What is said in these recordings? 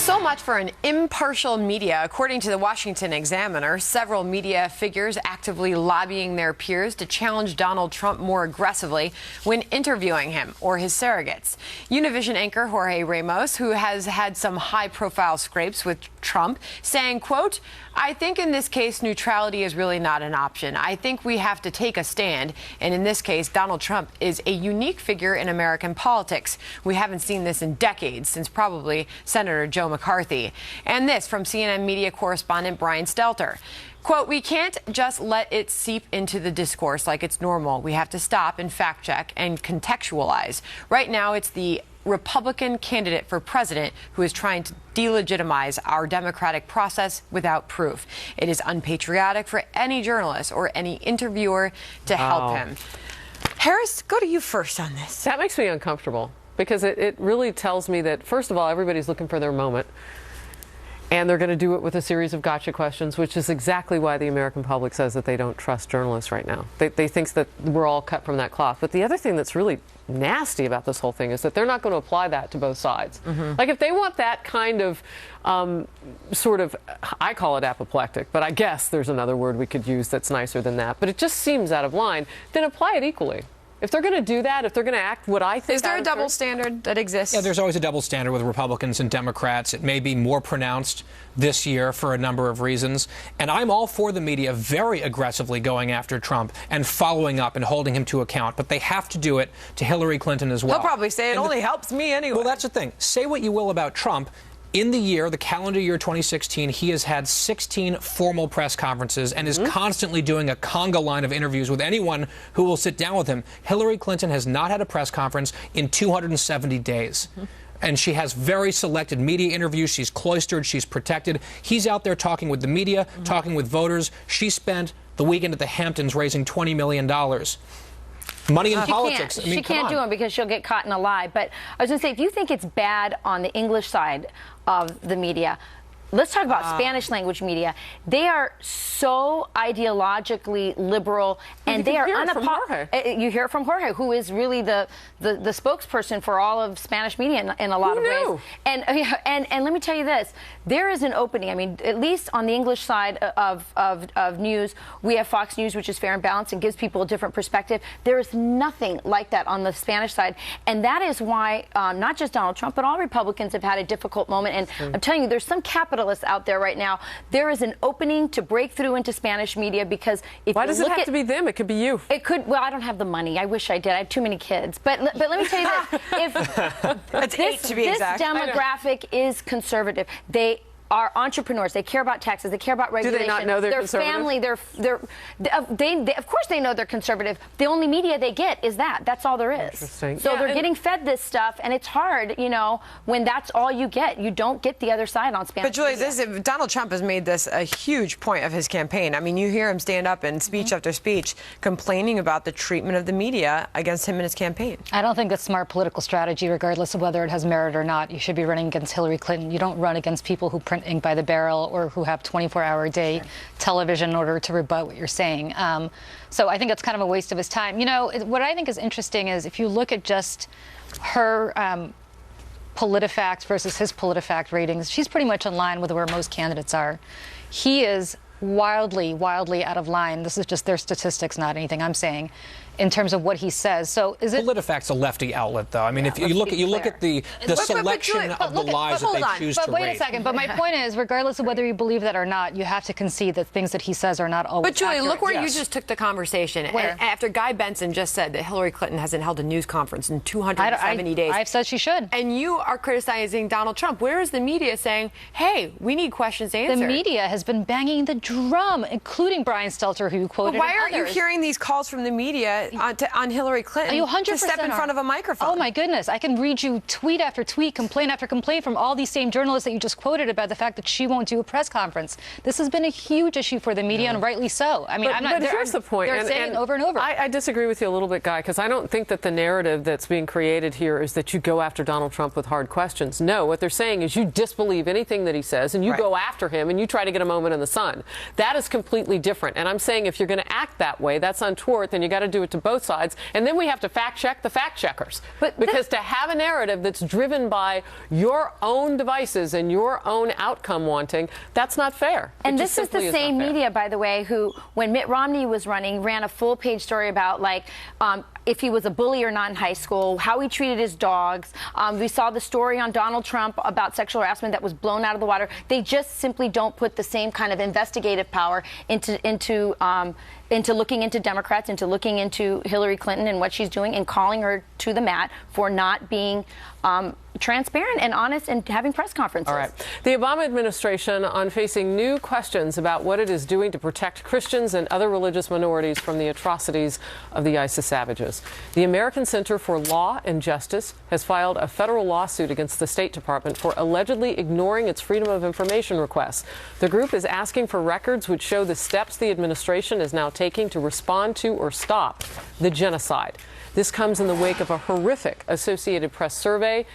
So much for an impartial media. According to the Washington Examiner, several media figures actively lobbying their peers to challenge Donald Trump more aggressively when interviewing him or his surrogates. Univision anchor Jorge Ramos, who has had some high-profile scrapes with Trump, saying, quote, "I think in this case, neutrality is really not an option. I think we have to take a stand. And in this case, Donald Trump is a unique figure in American politics. We haven't seen this in decades, since probably Senator Joe McCarthy." And this from CNN media correspondent Brian Stelter. Quote, "We can't just let it seep into the discourse like it's normal. We have to stop and fact check and contextualize. Right now, it's the Republican candidate for president who is trying to delegitimize our democratic process without proof. It is unpatriotic for any journalist or any interviewer to help him." Harris, go to you first on this. That makes me uncomfortable because it really tells me that, first of all, everybody's looking for their moment. And they're going to do it with a series of gotcha questions, which is exactly why the American public says that they don't trust journalists right now. They think that we're all cut from that cloth. But the other thing that's really nasty about this whole thing is that they're not going to apply that to both sides. Like, if they want that kind of sort of, I call it apoplectic, but I guess there's another word we could use that's nicer than that, but it just seems out of line, then apply it equally. If they're going to do that, if they're going to act what I think... Is there a double standard that exists? Yeah, there's always a double standard with Republicans and Democrats. It may be more pronounced this year for a number of reasons. And I'm all for the media very aggressively going after Trump and following up and holding him to account. But they have to do it to Hillary Clinton as well. They'll probably say it only helps me anyway. Well, that's the thing. Say what you will about Trump. In the year, the calendar year 2016, he has had 16 formal press conferences and is constantly doing a conga line of interviews with anyone who will sit down with him. Hillary Clinton has not had a press conference in 270 days. And she has very selected media interviews. She's cloistered. She's protected. He's out there talking with the media, talking with voters. She spent the weekend at the Hamptons raising $20 million. Money in politics. I mean, she can't do it because she'll get caught in a lie. But I was going to say, if you think it's bad on the English side of the media, let's talk about Spanish language media. They are so ideologically liberal, and they are unapologetic. You hear it from Jorge, who is really the spokesperson for all of Spanish media in a lot of ways. And let me tell you this: there is an opening. I mean, at least on the English side of news, we have Fox News, which is fair and balanced and gives people a different perspective. There is nothing like that on the Spanish side, and that is why not just Donald Trump, but all Republicans have had a difficult moment. And I'm telling you, there's some capitalists out there right now. There is an opening to break through into Spanish media because if why does it have to be them? It could be you. It could. Well, I don't have the money. I wish I did. I have too many kids. But let me tell you this: if this demographic is conservative, they are entrepreneurs. They care about taxes. They care about regulation. Do they not know they're conservative? Family. They of course they know they're conservative. The only media they get is that. That's all there is. Interesting. So they're getting fed this stuff, and it's hard, you know, when that's all you get. You don't get the other side on Spanish. But Julie, Donald Trump has made this a huge point of his campaign. I mean, you hear him stand up in speech after speech complaining about the treatment of the media against him in his campaign. I don't think that's smart political strategy, regardless of whether it has merit or not. You should be running against Hillary Clinton. You don't run against people who print ink by the barrel or who have 24-hour-a-day television in order to rebut what you're saying. So I think it's kind of a waste of his time. You know, what I think is interesting is if you look at just her PolitiFact versus his PolitiFact ratings, she's pretty much in line with where most candidates are. He is wildly out of line. This is just their statistics, not anything I'm saying, in terms of what he says. So is it... PolitiFact's a lefty outlet, though. I mean, if you look at the selection of the lies that they choose to rate. But wait a second. But my point is, regardless of whether you believe that or not, you have to concede that things that he says are not always But Julie, accurate. look where you just took the conversation. After Guy Benson just said that Hillary Clinton hasn't held a news conference in 270 days. I've said she should. And you are criticizing Donald Trump. Where is the media saying, hey, we need questions answered? The media has been banging the drum, including Brian Stelter, who you quoted. But why aren't you hearing these calls from the media on Hillary Clinton to step in front of a microphone? Oh, my goodness. I can read you tweet after tweet, complaint after complaint from all these same journalists that you just quoted about the fact that she won't do a press conference. This has been a huge issue for the media, and rightly so. I mean, but here's the point. They're saying it over and over. I disagree with you a little bit, Guy, because I don't think that the narrative that's being created here is that you go after Donald Trump with hard questions. No, what they're saying is you disbelieve anything that he says, and you go after him, and you try to get a moment in the sun. That is completely different. And I'm saying if you're going to act that way, that's untoward, then you got to do it to both sides, and then we have to fact check the fact checkers. Because to have a narrative that's driven by your own devices and your own outcome wanting, that's not fair. And this is the same media, by the way, who, when Mitt Romney was running, ran a full-page story about, like, if he was a bully or not in high school, how he treated his dogs. We saw the story on Donald Trump about sexual harassment that was blown out of the water. They just simply don't put the same kind of investigative power into looking into Democrats, into looking into Hillary Clinton and what she's doing, and calling her to the mat for not being transparent and honest and having press conferences. All right. The Obama administration on facing new questions about what it is doing to protect Christians and other religious minorities from the atrocities of the ISIS savages. The American Center for Law and Justice has filed a federal lawsuit against the State Department for allegedly ignoring its Freedom of Information requests. The group is asking for records which show the steps the administration is now taking to respond to or stop the genocide. This comes in the wake of a horrific Associated Press survey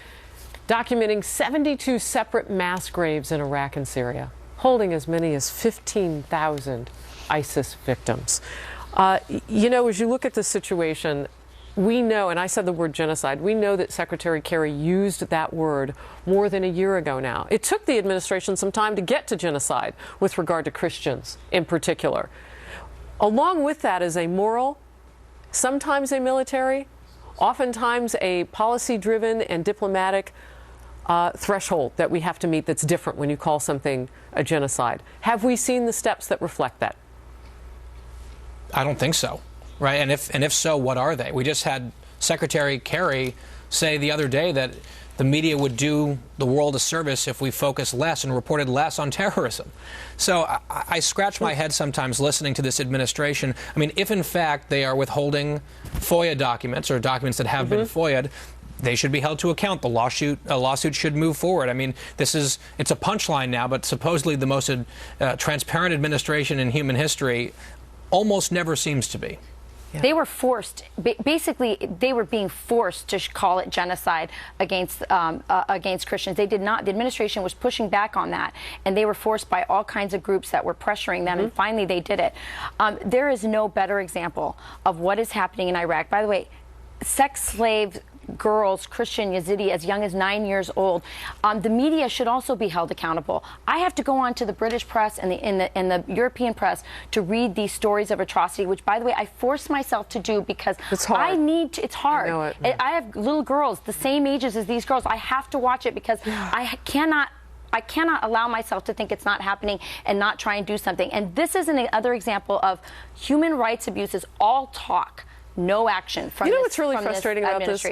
documenting 72 separate mass graves in Iraq and Syria, holding as many as 15,000 ISIS victims. You know, as you look at this situation, we know, and I said the word genocide, we know that Secretary Kerry used that word more than a year ago now. It took the administration some time to get to genocide with regard to Christians in particular. Along with that is a moral, sometimes a military, oftentimes a policy-driven and diplomatic threshold that we have to meet that's different when you call something a genocide. Have we seen the steps that reflect that? I don't think so, right? And if so, what are they? We just had Secretary Kerry say the other day that the media would do the world a service if we focused less and reported less on terrorism. So I scratch my head sometimes listening to this administration. I mean, if in fact they are withholding FOIA documents or documents that have been FOIA'd, they should be held to account. The lawsuit should move forward. I mean, it's a punchline now, but supposedly the most transparent administration in human history almost never seems to be. Yeah. They were forced, basically, they were being forced to call it genocide against Christians. They did not. The administration was pushing back on that, and they were forced by all kinds of groups that were pressuring them, and finally they did it. There is no better example of what is happening in Iraq. By the way, sex slaves, girls, Christian Yazidi, as young as 9 years old. The media should also be held accountable. I have to go on to the British press and the European press to read these stories of atrocity, which, by the way, I force myself to do because it's hard. It's hard. I know it. I have little girls the same ages as these girls. I have to watch it because I cannot allow myself to think it's not happening and not try and do something. And this is another example of human rights abuses, all talk. No action from You know what's really frustrating about this?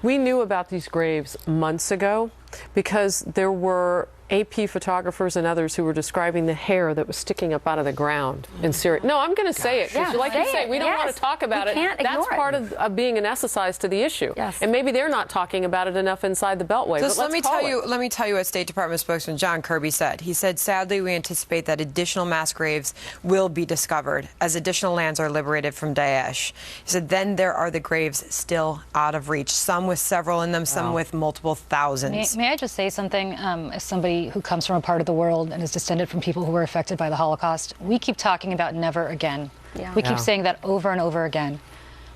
We knew about these graves months ago because there were AP photographers and others who were describing the hair that was sticking up out of the ground in Syria. No, I'm going to say it. Yeah, like you say, we don't want to talk about it. That's part of being anesthetized to the issue. Yes. And maybe they're not talking about it enough inside the Beltway. So let me tell you what State Department spokesman John Kirby said. He said, sadly, we anticipate that additional mass graves will be discovered as additional lands are liberated from Daesh. He said, then there are the graves still out of reach, some with several in them, some with multiple thousands. May I just say something, as somebody who comes from a part of the world and is descended from people who were affected by the Holocaust? We keep talking about never again. Yeah. We keep saying that over and over again.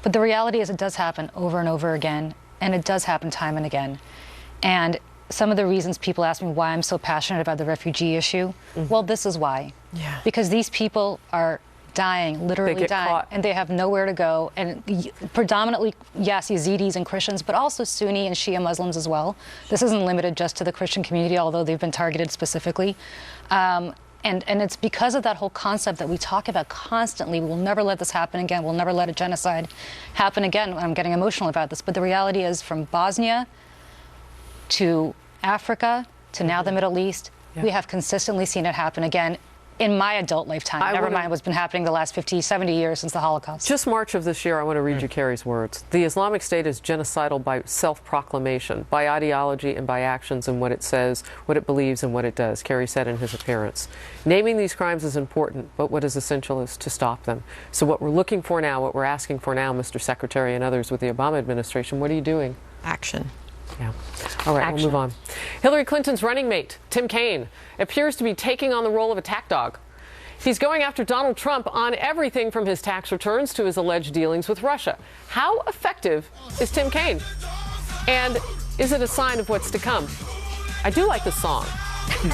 But the reality is it does happen over and over again, and it does happen time and again. And some of the reasons people ask me why I'm so passionate about the refugee issue, well, this is why. Yeah. Because these people are dying, literally dying, caught. and they have nowhere to go. And predominantly, yes, Yazidis and Christians, but also Sunni and Shia Muslims as well. This isn't limited just to the Christian community, although they've been targeted specifically. And it's because of that whole concept that we talk about constantly. We'll never let this happen again. We'll never let a genocide happen again. I'm getting emotional about this, but the reality is from Bosnia to Africa to now the Middle East, we have consistently seen it happen again. In my adult lifetime, never mind what's been happening the last 50, 70 years since the Holocaust. Just March of this year, I want to read you Kerry's words. The Islamic State is genocidal by self-proclamation, by ideology and by actions and what it says, what it believes and what it does, Kerry said in his appearance. Naming these crimes is important, but what is essential is to stop them. So what we're looking for now, what we're asking for now, Mr. Secretary and others with the Obama administration, what are you doing? Action. Yeah. All right, we'll move on. Hillary Clinton's running mate, Tim Kaine, appears to be taking on the role of attack dog. He's going after Donald Trump on everything from his tax returns to his alleged dealings with Russia. How effective is Tim Kaine? And is it a sign of what's to come? I do like the song.